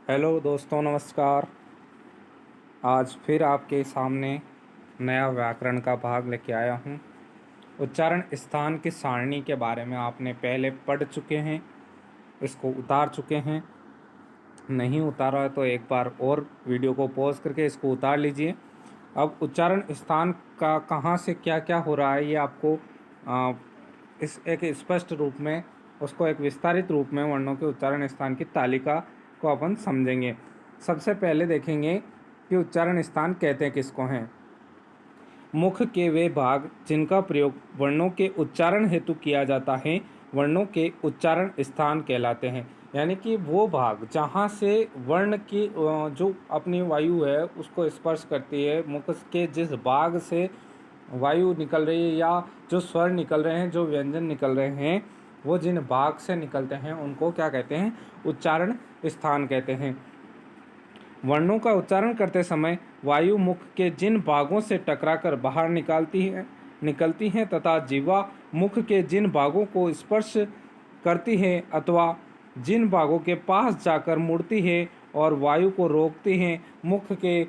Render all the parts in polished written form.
Hello दोस्तों, नमस्कार। आज फिर आपके सामने नया व्याकरण का भाग लेके आया हूँ। उच्चारण स्थान की सारणी के बारे में आपने पहले पढ़ चुके हैं, इसको उतार चुके हैं। नहीं उतारा है तो एक बार और वीडियो को पॉज करके इसको उतार लीजिए। अब उच्चारण स्थान का कहाँ से क्या क्या हो रहा है ये आपको इस एक स्पष्ट रूप में, उसको एक विस्तारित रूप में वर्णों के उच्चारण स्थान की तालिका को अपन समझेंगे। सबसे पहले देखेंगे कि उच्चारण स्थान कहते किसको हैं। मुख के वे भाग जिनका प्रयोग वर्णों के उच्चारण हेतु किया जाता है वर्णों के उच्चारण स्थान कहलाते हैं। यानी कि वो भाग जहाँ से वर्ण की जो अपनी वायु है उसको स्पर्श करती है, मुख के जिस भाग से वायु निकल रही है या जो स्वर निकल रहे हैं, जो व्यंजन निकल रहे हैं, वो जिन भाग से निकलते हैं उनको क्या कहते हैं? उच्चारण स्थान कहते हैं। वर्णों का उच्चारण करते समय वायु मुख के जिन भागों से टकराकर बाहर निकलती हैं तथा जीवा मुख के जिन भागों को स्पर्श करती है अथवा जिन भागों के पास जाकर मुड़ती है और वायु को रोकती हैं, मुख के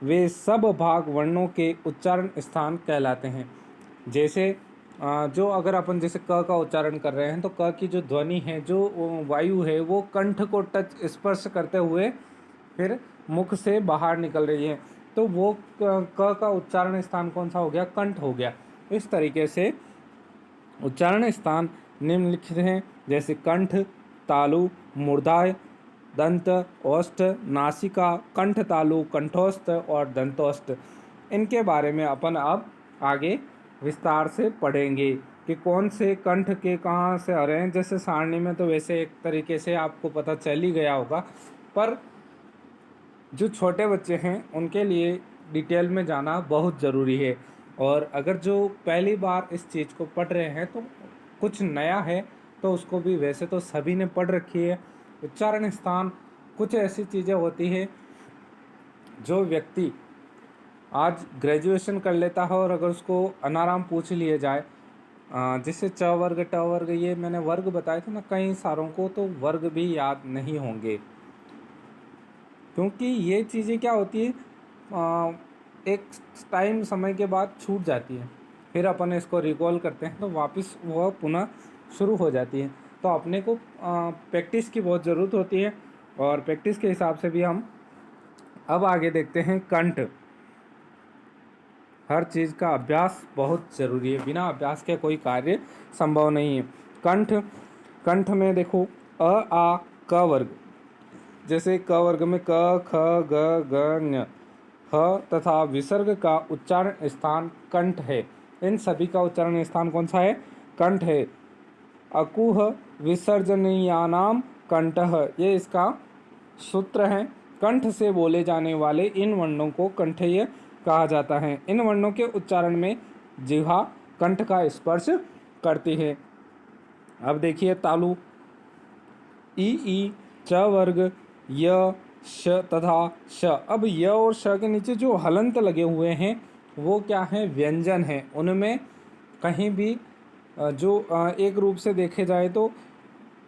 वे सब भाग वर्णों के उच्चारण स्थान कहलाते हैं। जैसे जो अगर अपन जैसे क का उच्चारण कर रहे हैं तो क की जो ध्वनि है, जो वायु है, वो कंठ को टच स्पर्श करते हुए फिर मुख से बाहर निकल रही है, तो वो क का उच्चारण स्थान कौन सा हो गया? कंठ हो गया। इस तरीके से उच्चारण स्थान निम्नलिखित हैं, जैसे कंठ, तालु, मूर्धाय, दंत, ओष्ठ, नासिका, कंठ तालु, कंठोस्थ और दंतोस्थ। इनके बारे में अपन अब आगे विस्तार से पढ़ेंगे कि कौन से कंठ के कहाँ से आ रहे हैं। जैसे सारणी में तो वैसे एक तरीके से आपको पता चल ही गया होगा, पर जो छोटे बच्चे हैं उनके लिए डिटेल में जाना बहुत ज़रूरी है। और अगर जो पहली बार इस चीज़ को पढ़ रहे हैं तो कुछ नया है तो उसको भी, वैसे तो सभी ने पढ़ रखी है। उच्चारण स्थान कुछ ऐसी चीज़ें होती है जो व्यक्ति आज ग्रेजुएशन कर लेता है और अगर उसको अनाराम पूछ लिए जाए, जैसे च वर्ग ट वर्ग, ये मैंने वर्ग बताए थे ना, कई सारों को तो वर्ग भी याद नहीं होंगे, क्योंकि ये चीज़ें क्या होती है, एक टाइम समय के बाद छूट जाती है, फिर अपन इसको रिकॉल करते हैं तो वापस वह पुनः शुरू हो जाती है। तो अपने को प्रैक्टिस की बहुत ज़रूरत होती है और प्रैक्टिस के हिसाब से भी हम अब आगे देखते हैं कंठ। हर चीज़ का अभ्यास बहुत ज़रूरी है, बिना अभ्यास के कोई कार्य संभव नहीं है। कंठ, कंठ में देखो अ आ क वर्ग, जैसे क वर्ग में क ख ग घ ञ ह तथा विसर्ग का उच्चारण स्थान कंठ है। इन सभी का उच्चारण स्थान कौन सा है? कंठ है। अकुह विसर्जनीयानाम कंठः, ये इसका सूत्र है। कंठ से बोले जाने वाले इन वर्णों को कंठीय कहा जाता है। इन वर्णों के उच्चारण में जिह्वा कंठ का स्पर्श करती है। अब देखिए तालु, ई च वर्ग, य श तथा श। अब य और श के नीचे जो हलंत लगे हुए हैं वो क्या है? व्यंजन है। उनमें कहीं भी जो एक रूप से देखे जाए तो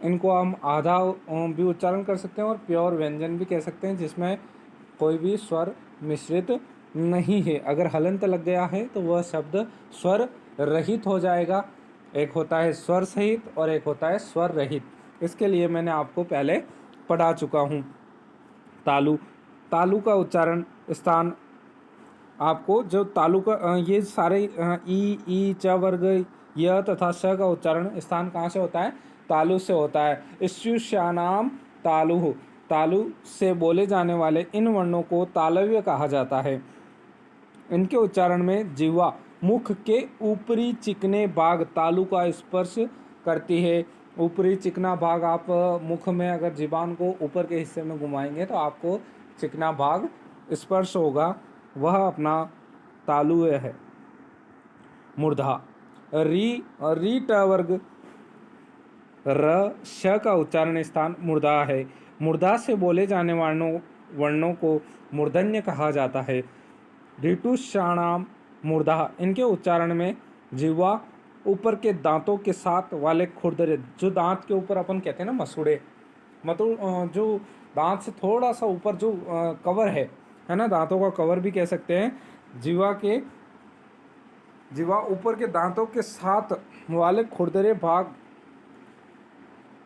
इनको हम आधा भी उच्चारण कर सकते हैं और प्योर व्यंजन भी कह सकते हैं, जिसमें कोई भी स्वर मिश्रित नहीं है। अगर हलंत लग गया है तो वह शब्द स्वर रहित हो जाएगा। एक होता है स्वर सहित और एक होता है स्वर रहित। इसके लिए मैंने आपको पहले पढ़ा चुका हूँ। तालु, तालु का उच्चारण स्थान आपको, जो तालु का ये सारे ई च वर्ग, य तथा श का उच्चारण स्थान कहाँ से होता है? तालु से होता है। इस्युष्यानाम तालु, तालु से बोले जाने वाले इन वर्णों को तालव्य कहा जाता है। इनके उच्चारण में जिह्वा मुख के ऊपरी चिकने भाग तालु का स्पर्श करती है। ऊपरी चिकना भाग, आप मुख में अगर जीभान को ऊपर के हिस्से में घुमाएंगे तो आपको चिकना भाग स्पर्श होगा, वह अपना तालु है। मूर्धा, री ट वर्ग, र श का उच्चारण स्थान मूर्धा है। मूर्धा से बोले जाने वर्णों को मूर्धन्य कहा जाता है। ऋतुषाणाम मूर्धा, इनके उच्चारण में जिह्वा ऊपर के दांतों के साथ वाले खुरदरे, जो दांत के ऊपर अपन कहते हैं ना मसूड़े, मतलब जो दांत से थोड़ा सा ऊपर जो कवर है ना, दांतों का कवर भी कह सकते हैं, जीवा ऊपर के दांतों के साथ वाले खुरदरे भाग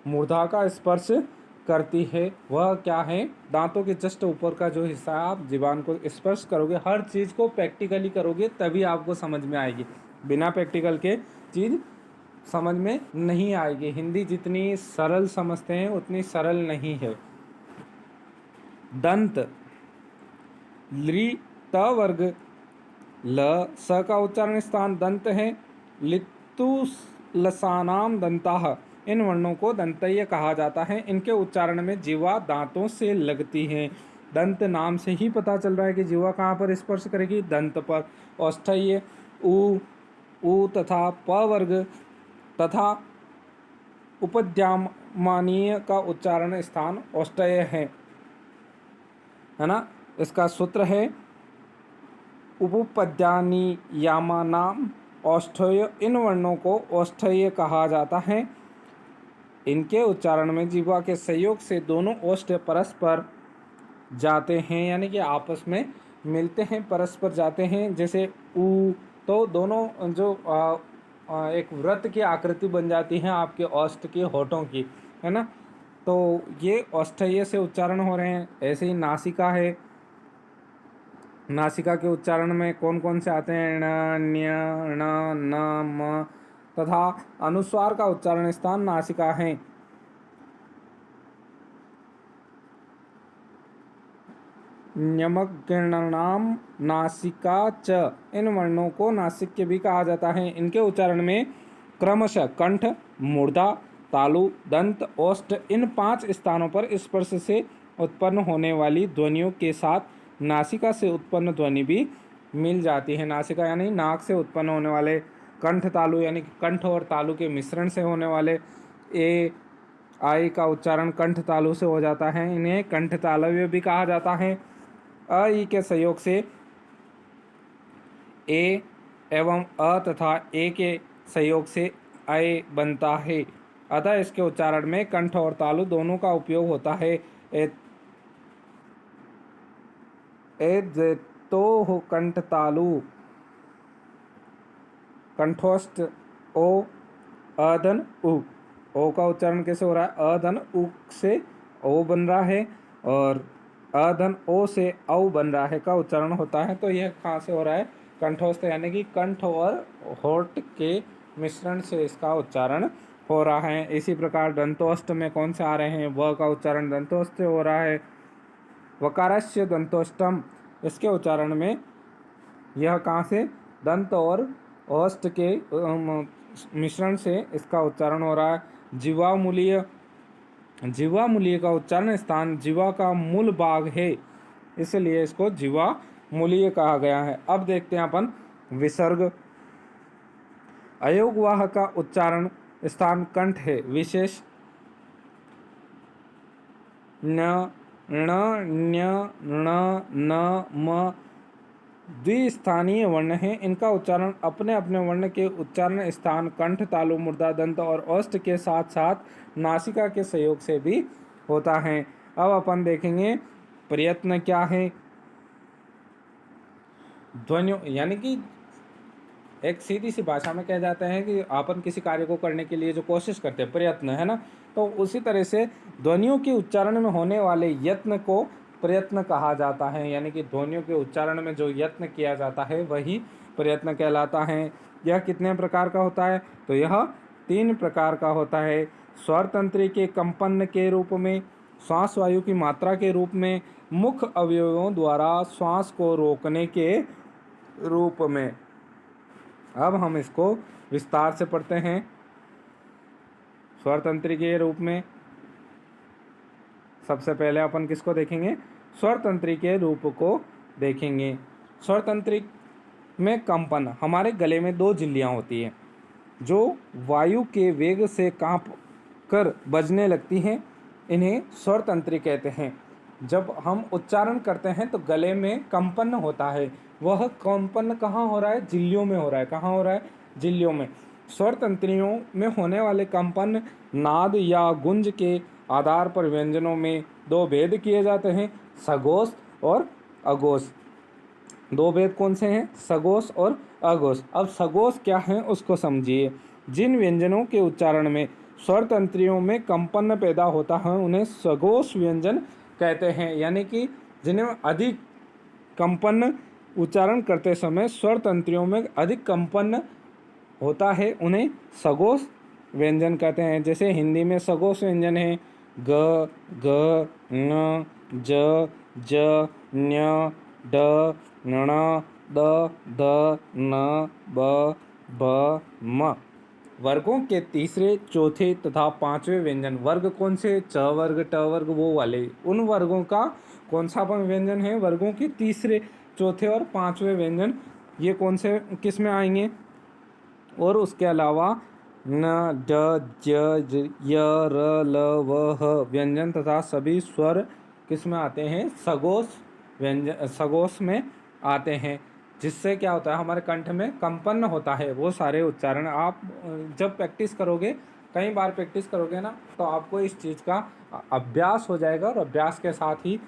मूर्धा का स्पर्श करती है। वह क्या है, दांतों के जस्ट ऊपर का जो हिस्सा है, आप जीवान को स्पर्श करोगे, हर चीज़ को प्रैक्टिकली करोगे तभी आपको समझ में आएगी, बिना प्रैक्टिकल के चीज़ समझ में नहीं आएगी। हिंदी जितनी सरल समझते हैं उतनी सरल नहीं है। दंत, ली त वर्ग ल स का उच्चारण स्थान दंत है। लित्तु लसानाम दंताः, इन वर्णों को दंतय कहा जाता है। इनके उच्चारण में जीवा दांतों से लगती है। दंत नाम से ही पता चल रहा है कि जीवा कहाँ पर स्पर्श करेगी, दंत पर। औष्ठ्य उ तथा प वर्ग तथा उपद्यामानीय का उच्चारण स्थान औष्ठ्य है ना। इसका सूत्र है उपपद्यानीयामानाम औष्ठ्य। इन वर्णों को औष्ठ्य कहा जाता है। इनके उच्चारण में जीवा के सहयोग से दोनों ओष्ठ परस्पर जाते हैं, यानी कि आपस में मिलते हैं, परस्पर जाते हैं। जैसे उ, तो दोनों जो एक वृत्त की आकृति बन जाती है आपके ओष्ठ के होठों की, है ना। तो ये औष्ठ्य से उच्चारण हो रहे हैं। ऐसे ही नासिका है, नासिका के उच्चारण में कौन कौन से आते हैं, ण, ण्य, ण, न, म तथा अनुस्वार का उच्चारण स्थान नासिका है। न्यमग्गणानाम नासिका च, इन वर्णों को नासिक के भी कहा जाता है। इनके उच्चारण में क्रमशः कंठ, मूर्धा, तालु, दंत, ओष्ठ इन 5 स्थानों पर स्पर्श से उत्पन्न होने वाली ध्वनियों के साथ नासिका से उत्पन्न ध्वनि भी मिल जाती है। नासिका यानी नाक से उत्पन्न होने वाले, कंठ तालु यानी कि कंठ और तालु के मिश्रण से होने वाले, ए आई का उच्चारण कंठ तालु से हो जाता है, इन्हें कंठ तालव्य भी कहा जाता है। अ ई के सहयोग से ए एवं अ तथा ए के सहयोग से अय बनता है। अतः इसके उच्चारण में कंठ और तालु दोनों का उपयोग होता है। तो कंठ तालु, कंठोष्ठ ओ, अधन उ। ओ का उच्चारण कैसे हो रहा है, अधन उ से ओ बन रहा है और अधन ओ से औ बन रहा है का उच्चारण होता है। तो यह कहाँ से हो रहा है, कंठोस्थ यानी कि कंठ और होठ के मिश्रण से इसका उच्चारण हो रहा है। इसी प्रकार दंतोष्ठ में कौन से आ रहे हैं, व का उच्चारण दंतोष्ठ से हो रहा है। वकारस्य दंतोष्टम, इसके उच्चारण में यह कहाँ से, दंत और ओष्ठ के मिश्रण से इसका उच्चारण हो रहा है। जीवामूलीय, जीवामूलीय का उच्चारण स्थान जीवा का मूल भाग है, इसलिए इसको जीवामूलीय कहा गया है। अब देखते हैं अपन विसर्ग। अयोगवाह का उच्चारण स्थान कंठ है। विशेष न, ण, ण्य, ण, न, म द्विस्थानीय वर्ण हैं। इनका उच्चारण अपने अपने वर्ण के उच्चारण स्थान कंठ, तालु, मूर्धा, दंत और ओष्ठ के साथ साथ नासिका के सहयोग से भी होता है। अब अपन देखेंगे प्रयत्न क्या है। ध्वनियों यानी कि एक सीधी सी भाषा में कह जाते हैं कि अपन किसी कार्य को करने के लिए जो कोशिश करते हैं, प्रयत्न, है ना। तो उसी तरह से ध्वनियों के उच्चारण में होने वाले यत्न को प्रयत्न कहा जाता है, यानी कि ध्वनियों के उच्चारण में जो यत्न किया जाता है वही प्रयत्न कहलाता है। यह कितने प्रकार का होता है, तो यह 3 प्रकार का होता है। स्वर तंत्री के कंपन के रूप में, श्वास वायु की मात्रा के रूप में, मुख अवयवों द्वारा श्वास को रोकने के रूप में। अब हम इसको विस्तार से पढ़ते हैं। स्वर तंत्री के रूप में सबसे पहले अपन किसको देखेंगे, स्वर तंत्री के रूप को देखेंगे। स्वर तंत्री में कंपन, हमारे गले में 2 झिल्लियाँ होती हैं जो वायु के वेग से कांप कर बजने लगती हैं, इन्हें स्वर तंत्री कहते हैं। जब हम उच्चारण करते हैं तो गले में कंपन होता है, वह कंपन कहाँ हो रहा है, झिल्लियों में हो रहा है। कहाँ हो रहा है, झिल्लियों में। स्वर तंत्रियों में होने वाले कंपन नाद या गुंज के आधार पर व्यंजनों में दो भेद किए जाते हैं, सघोष और अघोष। दो भेद कौन से हैं? सघोष और अघोष। अब सघोष क्या है उसको समझिए। जिन व्यंजनों के उच्चारण में स्वर तंत्रियों में कंपन पैदा होता है उन्हें सघोष व्यंजन कहते हैं। यानी कि जिन्हें अधिक कंपन उच्चारण करते समय स्वर तंत्रियों में अधिक कंपन होता है उन्हें सघोष व्यंजन कहते हैं। जैसे हिंदी में सघोष व्यंजन है ग, ग, न, ज, ज, ञ, ड, ण, द, ध, न, ब, भ, म। वर्गों के तीसरे, चौथे तथा पांचवें व्यंजन वर्ग कौन से? च वर्ग, ट वर्ग, वो वाले। उन वर्गों का कौन सा व्यंजन है? वर्गों के तीसरे, चौथे और पांचवें व्यंजन ये कौन से किस में आएंगे? और उसके अलावा न, ड, ज, य, र, ल, व, ह व्यंजन तथा सभी स्वर किस में आते हैं? सघोष व्यंजन, सघोष में आते हैं। जिससे क्या होता है? हमारे कंठ में कंपन होता है। वो सारे उच्चारण आप जब प्रैक्टिस करोगे, कई बार प्रैक्टिस करोगे ना, तो आपको इस चीज़ का अभ्यास हो जाएगा। और अभ्यास के साथ ही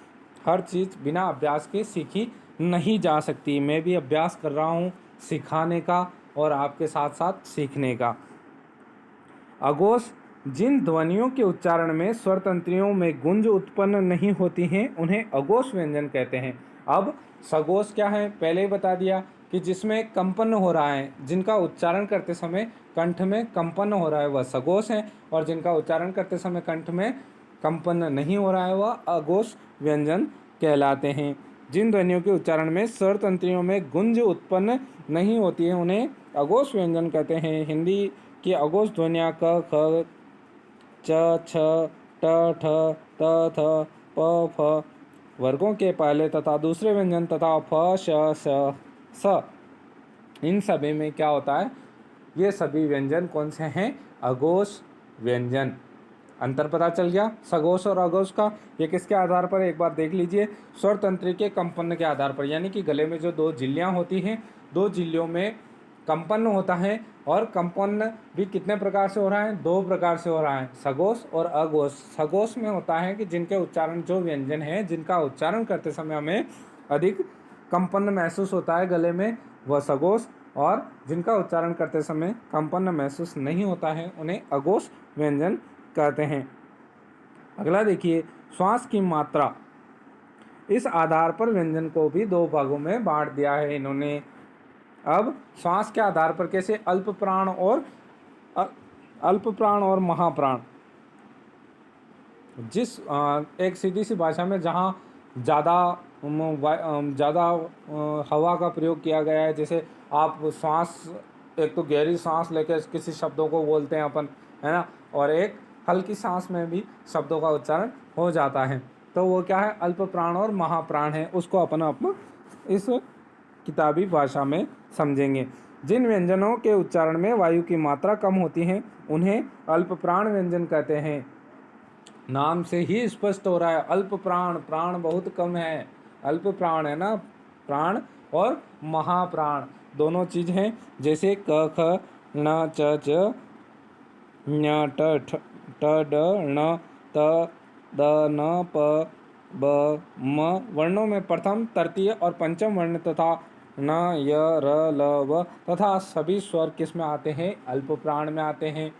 हर चीज़ बिना अभ्यास के सीखी नहीं जा सकती। मैं भी अभ्यास कर रहा हूँ सिखाने का और आपके साथ साथ सीखने का। अघोष जिन ध्वनियों के उच्चारण में स्वर तंत्रियों में गुंज उत्पन्न नहीं होती हैं उन्हें अघोष व्यंजन कहते हैं। अब सघोष क्या है? पहले ही बता दिया कि जिसमें कंपन हो रहा है, जिनका उच्चारण करते समय कंठ में कंपन हो रहा है वह सघोष है, और जिनका उच्चारण करते समय कंठ में कंपन नहीं हो रहा है वह अघोष व्यंजन कहलाते हैं। जिन ध्वनियों के उच्चारण में स्वर तंत्रियों में गुंज उत्पन्न नहीं होती है उन्हें अघोष व्यंजन कहते हैं। हिंदी की अघोष ध्वनियाँ क, ख, च, छ, ट, ठ, त, थ, प, फ वर्गों के पहले तथा दूसरे व्यंजन तथा फ, श, स, स इन सभी में क्या होता है? ये सभी व्यंजन कौन से हैं? अघोष व्यंजन। अंतर पता चल गया सघोष और अघोष का। ये किसके आधार पर? एक बार देख लीजिए, स्वर तंत्र के कंपन के आधार पर। यानी कि गले में जो दो झिल्लियाँ होती हैं, दो झिल्लियों में कंपन होता है, और कंपन भी कितने प्रकार से हो रहा है? दो प्रकार से हो रहा है, सघोष और अघोष। सघोष में होता है कि जिनके उच्चारण, जो व्यंजन है जिनका उच्चारण करते समय हमें अधिक कंपन महसूस होता है गले में, वह सघोष, और जिनका उच्चारण करते समय कंपन महसूस नहीं होता है उन्हें अघोष व्यंजन कहते हैं। अगला देखिए, श्वास की मात्रा। इस आधार पर व्यंजन को भी दो भागों में बांट दिया है इन्होंने। अब श्वास के आधार पर कैसे? अल्प प्राण और महाप्राण। जिस एक सीधी सी भाषा में जहाँ ज़्यादा हवा का प्रयोग किया गया है, जैसे आप सांस, एक तो गहरी सांस लेकर किसी शब्दों को बोलते हैं अपन, है ना, और एक हल्की सांस में भी शब्दों का उच्चारण हो जाता है, तो वो क्या है? अल्प प्राण और महाप्राण है। उसको अपन इस किताबी भाषा में समझेंगे। जिन व्यंजनों के उच्चारण में वायु की मात्रा कम होती है उन्हें अल्प प्राण व्यंजन कहते हैं। नाम से ही स्पष्ट हो रहा है, अल्प प्राण, प्राण बहुत कम है, अल्प प्राण है ना, प्राण और महाप्राण दोनों चीज हैं। जैसे क, ख, ण, च, ञ, ट, ड, ण, त, द, न, प, ब, म वर्णों में प्रथम, तृतीय और पंचम वर्ण तथा न, य, र, ल, व तथा सभी स्वर किस में आते हैं? अल्प प्राण में आते हैं।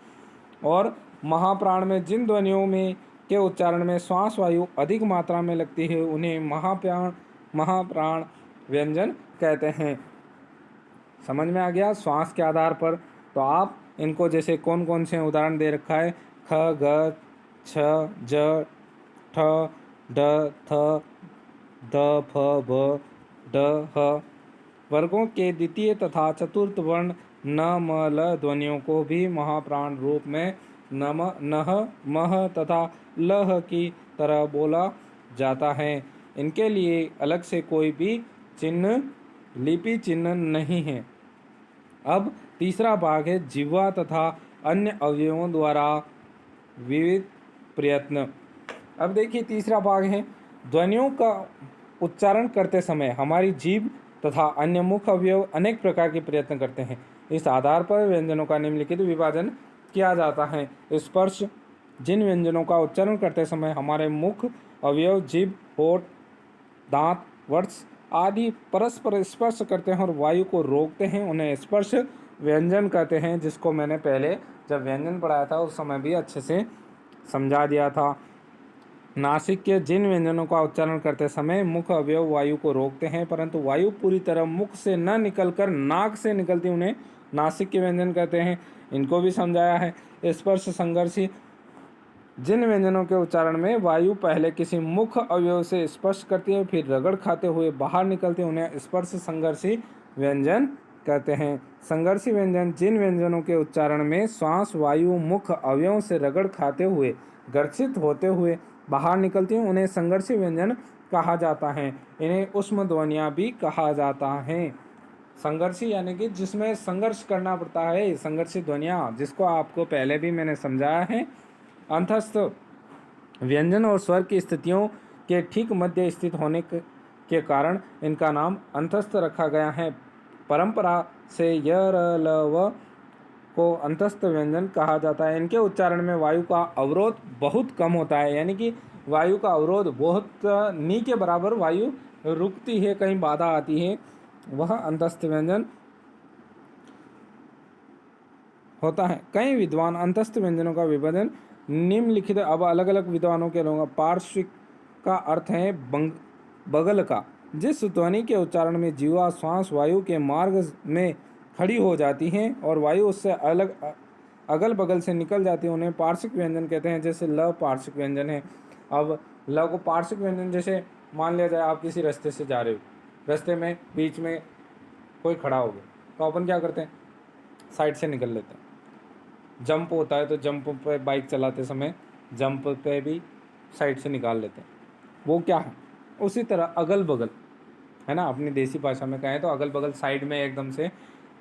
और महाप्राण में जिन ध्वनियों में के उच्चारण में श्वास वायु अधिक मात्रा में लगती है उन्हें महाप्राण व्यंजन कहते हैं। समझ में आ गया? श्वास के आधार पर तो आप इनको, जैसे कौन कौन से उदाहरण दे रखा है? ख, ग, छ, ज, ठ, ड, थ, द, फ, भ, ड, ह वर्गों के द्वितीय तथा चतुर्थ वर्ण न, म, ल ध्वनियों को भी महाप्राण रूप में नम, नह, मह तथा लह की तरह बोला जाता है। इनके लिए अलग से कोई भी चिन्ह, लिपि चिन्ह नहीं है। अब तीसरा भाग है जिह्वा तथा अन्य अवयवों द्वारा विविध प्रयत्न। अब देखिए तीसरा भाग है, ध्वनियों का उच्चारण करते समय हमारी जीभ तथा अन्य मुख्य अवयव अनेक प्रकार के प्रयत्न करते हैं। इस आधार पर व्यंजनों का निम्नलिखित विभाजन किया जाता है। स्पर्श, जिन व्यंजनों का उच्चारण करते समय हमारे मुख अवयव जीभ होठ दांत वर्ष आदि परस्पर स्पर्श करते हैं और वायु को रोकते हैं उन्हें स्पर्श व्यंजन कहते हैं, जिसको मैंने पहले जब व्यंजन पढ़ाया था उस समय भी अच्छे से समझा दिया था। नासिक के जिन व्यंजनों का उच्चारण करते समय मुख अवयव वायु को रोकते हैं परंतु वायु पूरी तरह मुख से न निकलकर नाक से निकलती उन्हें नासिक के व्यंजन कहते हैं, इनको भी समझाया है। स्पर्श संघर्षी जिन व्यंजनों के उच्चारण में वायु पहले किसी मुख अवयव से स्पर्श करती है फिर रगड़ खाते हुए बाहर निकलती है उन्हें स्पर्श संघर्षी व्यंजन कहते हैं। संघर्षी व्यंजन जिन व्यंजनों के उच्चारण में श्वास वायु मुख अवयवों से रगड़ खाते हुए घर्षित होते हुए बाहर निकलती हैं उन्हें संघर्षी व्यंजन कहा जाता है। इन्हें ऊष्म ध्वनियाँ भी कहा जाता है। संघर्षी यानी कि जिसमें संघर्ष करना पड़ता है, संघर्षी ध्वनियाँ, जिसको आपको पहले भी मैंने समझाया है। अंतस्थ व्यंजन और स्वर की स्थितियों के ठीक मध्य स्थित होने के कारण इनका नाम अंतस्थ रखा गया है। परंपरा से य र ल व को अंतस्थ व्यंजन कहा जाता है। इनके उच्चारण में वायु का अवरोध बहुत कम होता है, यानी कि वायु का अवरोध बहुत नी के बराबर वायु रुकती है, कहीं बाधा आती है, वह अंतस्थ व्यंजन होता है। कई विद्वान अंतस्थ व्यंजनों का विभाजन निम्नलिखित अब अलग अलग विद्वानों के लोगों पार्श्विक का अर्थ है बगल का, जिस ध्वनि के उच्चारण में जीवा श्वास वायु के मार्ग में खड़ी हो जाती हैं और वायु उससे अलग अगल बगल से निकल जाती है उन्हें पार्श्विक व्यंजन कहते हैं। जैसे ल पार्श्विक व्यंजन है। अब ल को पार्श्विक व्यंजन, जैसे मान लिया जाए आप किसी रास्ते से जा रहे हो, रास्ते में बीच में कोई खड़ा हो गया तो अपन क्या करते हैं, साइड से निकल लेते हैं। जंप होता है तो जंप पे बाइक चलाते समय जंप पे भी साइड से निकाल लेते हैं, वो क्या है उसी तरह अगल बगल है ना, अपनी देसी भाषा में कहें तो अगल बगल साइड में एकदम से,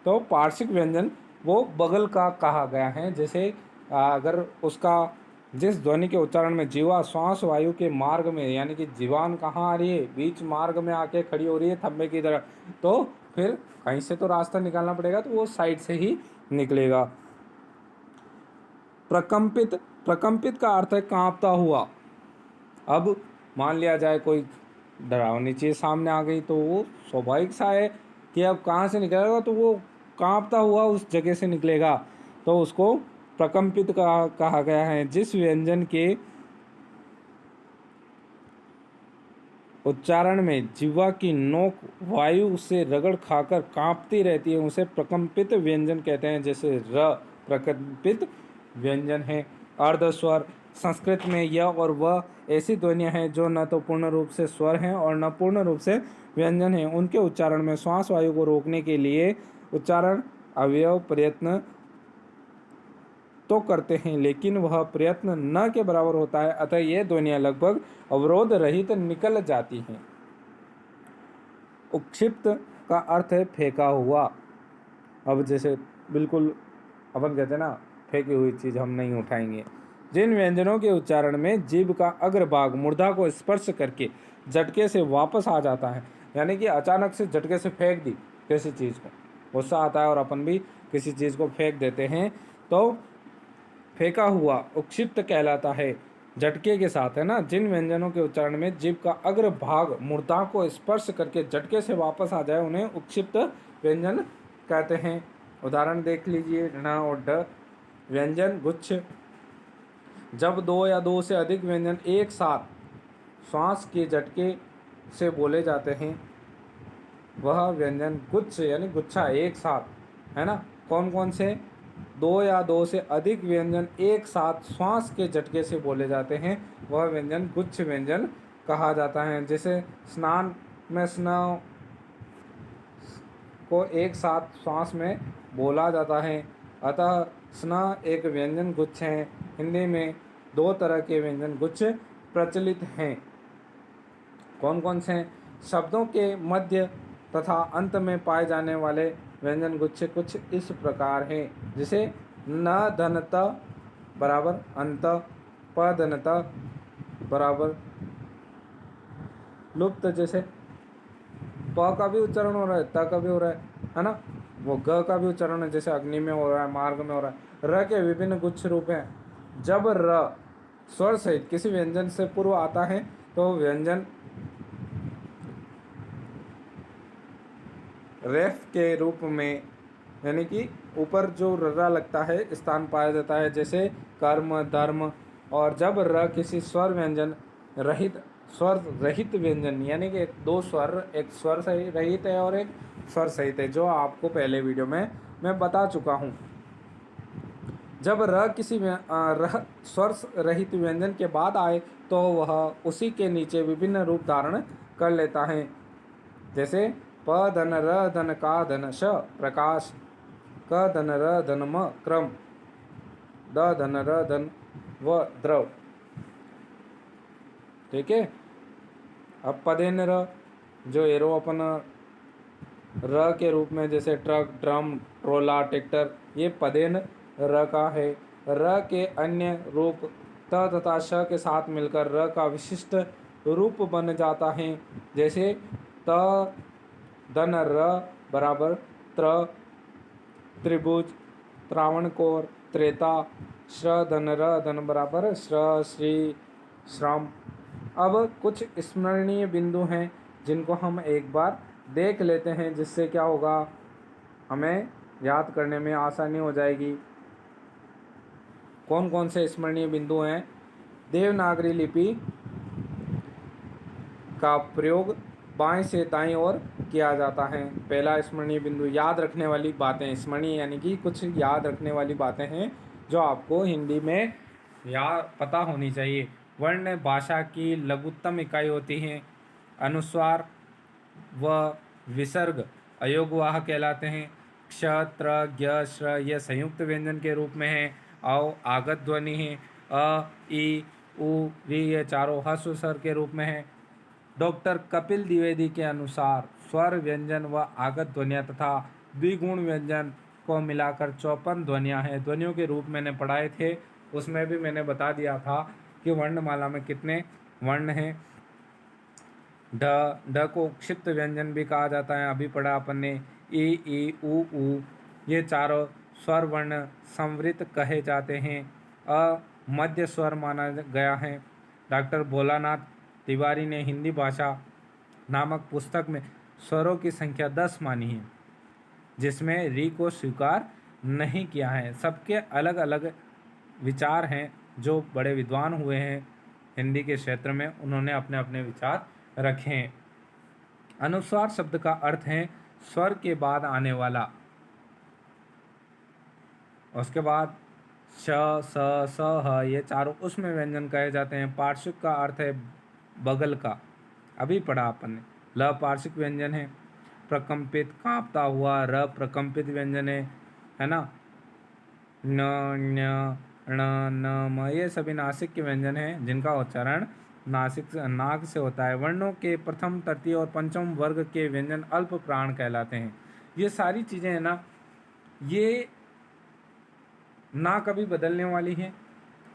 तो पार्श्विक व्यंजन वो बगल का कहा गया है। जैसे अगर उसका जिस ध्वनि के उच्चारण में जीवा श्वास वायु के मार्ग में, यानी कि जीवान कहाँ आ रही है, बीच मार्ग में आके खड़ी हो रही है थंबे की तरह, तो फिर कहीं से तो रास्ता निकालना पड़ेगा, तो वो साइड से ही निकलेगा। प्रकंपित, प्रकंपित का अर्थ है कांपता हुआ। अब मान लिया जाए कोई डरावनी चीज़ सामने आ गई तो वो स्वाभाविक सा है कि अब कहाँ से निकलेगा, तो वो कांपता हुआ उस जगह से निकलेगा, तो उसको प्रकंपित कहा गया है। जिस व्यंजन के उच्चारण में जिह्वा की नोक वायु से रगड़ खाकर कांपती रहती है उसे प्रकंपित व्यंजन कहते हैं। जैसे र प्रकंपित व्यंजन है। अर्धस्वर संस्कृत में य और व ऐसी ध्वनियाँ हैं जो न तो पूर्ण रूप से स्वर हैं और न पूर्ण रूप से व्यंजन हैं। उनके उच्चारण में श्वास वायु को रोकने के लिए उच्चारण अवयव प्रयत्न तो करते हैं, लेकिन वह प्रयत्न न के बराबर होता है, अतः ये ध्वनियाँ लगभग अवरोध रहित निकल जाती हैं। उक्षिप्त का अर्थ है फेंका हुआ। अब जैसे बिल्कुल अपन कहते हैं ना, फेंकी हुई चीज़ हम नहीं उठाएंगे। जिन व्यंजनों के उच्चारण में जीभ का अग्रभाग मूर्धा को स्पर्श करके झटके से वापस आ जाता है, यानी कि अचानक से झटके से फेंक दी किसी चीज़ को, गुस्सा आता है और अपन भी किसी चीज़ को फेंक देते हैं, तो फेंका हुआ उक्षिप्त कहलाता है, झटके के साथ, है ना। जिन व्यंजनों के उच्चारण में जीभ का अग्रभाग मूर्धा को स्पर्श करके झटके से वापस आ जाए उन्हें उक्षिप्त व्यंजन कहते हैं। उदाहरण देख लीजिए, ण और ड व्यंजन गुच्छ। जब दो या दो से अधिक व्यंजन एक साथ श्वास के झटके से बोले जाते हैं वह व्यंजन गुच्छ यानी गुच्छा एक साथ, है ना। कौन कौन से? दो या दो से अधिक व्यंजन एक साथ श्वास के झटके से बोले जाते हैं वह व्यंजन गुच्छ व्यंजन कहा जाता है। जैसे स्नान में स्न को एक साथ श्वास में बोला जाता है, अतः स्न एक व्यंजन गुच्छ है। हिंदी में दो तरह के व्यंजन गुच्छ प्रचलित हैं। कौन कौन से हैं? शब्दों के मध्य तथा अंत में पाए जाने वाले व्यंजन गुच्छ कुछ इस प्रकार हैं। जैसे न धनत बराबर अंत, प धनत बराबर लुप्त। जैसे प का भी उच्चारण हो रहा है, त का भी हो रहा है ना। वो ग का भी उच्चारण है, जैसे अग्नि में हो रहा है, मार्ग में हो रहा है। र के विभिन्न गुच्छ रूप हैं। जब र स्वर सहित किसी व्यंजन से पूर्व आता है तो व्यंजन रेफ के रूप में, यानी कि ऊपर जो रर्रा लगता है स्थान पाया जाता है, जैसे कर्म, धर्म। और जब र किसी स्वर व्यंजन रहित, स्वर रहित व्यंजन, यानी कि दो स्वर, एक स्वर सही रहित है और एक स्वर सहित है, जो आपको पहले वीडियो में मैं बता चुका हूँ। जब र किसी स्वर रहित व्यंजन के बाद आए तो वह उसी के नीचे विभिन्न रूप धारण कर लेता है, जैसे प धन र धन का धन श प्रकाश, क धन र धन म क्रम, द धन र धन व द्रव। ठीक है। अब पदेन र, जो एरो अपन र के रूप में, जैसे ट्रक, ड्रम, ट्रोला, ट्रैक्टर, ये पदेन र का है। र के अन्य रूप त तथा श के साथ मिलकर र का विशिष्ट रूप बन जाता है, जैसे त धन र बराबर त्र, त्रिभुज, त्रावणकोर, त्रेता। श्र धन र धन बराबर श्र, श्री, श्रम। अब कुछ स्मरणीय बिंदु हैं जिनको हम एक बार देख लेते हैं, जिससे क्या होगा, हमें याद करने में आसानी हो जाएगी। कौन कौन से स्मरणीय बिंदु हैं? देवनागरी लिपि का प्रयोग बाएं से दाएं ओर किया जाता है। पहला स्मरणीय बिंदु, याद रखने वाली बातें। स्मरणीय यानी कि कुछ याद रखने वाली बातें हैं जो आपको हिंदी में पता होनी चाहिए। वर्ण भाषा की लघुत्तम इकाई होती हैं। अनुस्वार व विसर्ग अयोगवाह कहलाते हैं। क्ष, त्र, ज्ञ, श्र ये संयुक्त व्यंजन के रूप में हैं। औ आगत ध्वनि है। अ, ई, उ, री ये चारों हर्ष स्वर के रूप में हैं। डॉक्टर कपिल द्विवेदी के अनुसार स्वर व्यंजन व आगत ध्वनियाँ तथा द्विगुण व्यंजन को मिलाकर 54 ध्वनियाँ हैं। ध्वनियों के रूप मैंने पढ़ाए थे, उसमें भी मैंने बता दिया था कि वर्णमाला में कितने वर्ण हैं। ढ को क्षिप्त व्यंजन भी कहा जाता है, अभी पढ़ा अपन ने। ई, उ, ये चारों स्वर वर्ण संवृत कहे जाते हैं। अ मध्य स्वर माना गया है। डॉक्टर भोलानाथ तिवारी ने हिंदी भाषा नामक पुस्तक में स्वरों की संख्या 10 मानी है, जिसमें री को स्वीकार नहीं किया है। सबके अलग अलग विचार हैं। जो बड़े विद्वान हुए हैं हिंदी के क्षेत्र में, उन्होंने अपने अपने विचार रखे हैं। अनुस्वार शब्द का अर्थ है स्वर के बाद आने वाला। उसके बाद श, स, ह ये चारों उसमें व्यंजन कहे जाते हैं। पार्श्विक का अर्थ है बगल का, अभी पढ़ा अपन ने। ल पार्श्विक व्यंजन है। प्रकंपित, कांपता हुआ। र प्रकंपित व्यंजन है ना। न, ण्य, ण, न, म ये सभी नासिक के व्यंजन हैं, जिनका उच्चारण नाक से होता है। वर्णों के प्रथम, तृतीय और पंचम वर्ग के व्यंजन अल्प प्राण कहलाते हैं। ये सारी चीज़ें हैं ना, ये ना कभी बदलने वाली हैं,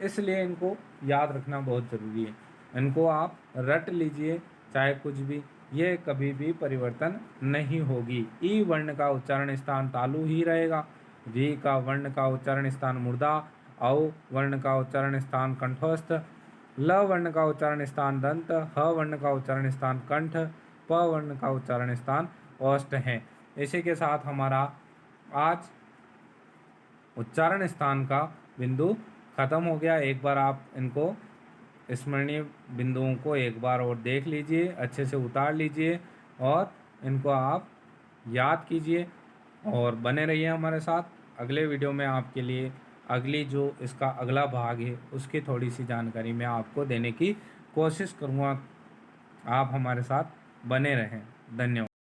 इसलिए इनको याद रखना बहुत ज़रूरी है। इनको आप रट लीजिए चाहे कुछ भी, ये कभी भी परिवर्तन नहीं होगी। ई वर्ण का उच्चारण स्थान तालु ही रहेगा। वी का वर्ण का उच्चारण स्थान मुर्दा। औ वर्ण का उच्चारण स्थान कंठस्थ। ल वर्ण का उच्चारण स्थान दंत। ह वर्ण का उच्चारण स्थान कंठ। प वर्ण का उच्चारण स्थान ओष्ठ है। इसी के साथ हमारा आज उच्चारण स्थान का बिंदु खत्म हो गया। एक बार आप इनको स्मरणीय बिंदुओं को एक बार और देख लीजिए, अच्छे से उतार लीजिए और इनको आप याद कीजिए और बने रहिए हमारे साथ। अगले वीडियो में आपके लिए अगली जो इसका अगला भाग है उसकी थोड़ी सी जानकारी मैं आपको देने की कोशिश करूँगा। आप हमारे साथ बने रहें। धन्यवाद।